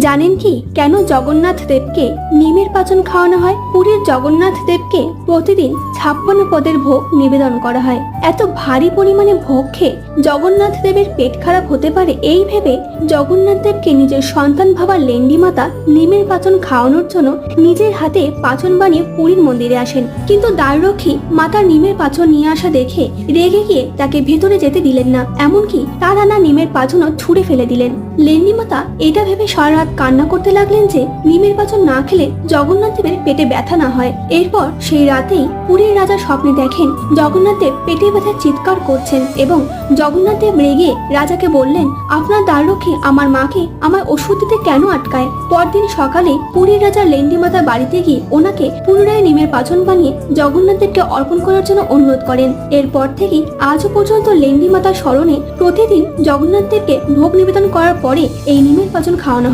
জানেন কি কেন জগন্নাথ দেবকে নিমের পাচন খাওয়ানো হয়? পুরীর জগন্নাথ দেবকে প্রতিদিন 56 পদের ভোগ নিবেদন করা হয়। এত ভারী পরিমাণে ভোগ খেয়ে জগন্নাথ দেবের পেট খারাপ হতে পারে এই ভেবে জগন্নাথ দেবকে নিজের সন্তান ভাবা লেন্ডি মাতা নিমের পাচন খাওয়ানোর জন্য নিজের হাতে পাচন বানিয়ে পুরীর মন্দিরে আসেন। কিন্তু দ্বাররক্ষী মাতার নিমের পাচন নিয়ে আসা দেখে রেগে গিয়ে তাকে ভেতরে যেতে দিলেন না, এমনকি তার আনা নিমের পাচনও ছুঁড়ে ফেলে দিলেন। লেন্ডি মাতা এটা ভেবে সারা রাত কান্না করতে লাগলেন যে নিমের পাচন না খেলে জগন্নাথ দেবের পেটে ব্যথা না হয়। এরপর সেই রাতেই পুরীর রাজা স্বপ্নে দেখেন জগন্নাথ দেব পেটে ব্যথা চিৎকার করছেন এবং জগন্নাথ দেব রেগে রাজাকে বললেন, আপনার দ্বাররক্ষী আমার মাকে আমার ওষুধ দিতে কেন আটকায়? পরদিন সকালে পুরীর রাজা লেন্ডি মাতার বাড়িতে গিয়ে ওনাকে পুনরায় নিমের পাচন বানিয়ে জগন্নাথ দেবকে অর্পণ করার জন্য অনুরোধ করেন। এরপর থেকেই আজও পর্যন্ত লেন্ডি মাতার স্মরণে প্রতিদিন জগন্নাথ দেবকে ভোগ নিবেদন করার পরে এই নিমের পাচন খাওয়ানো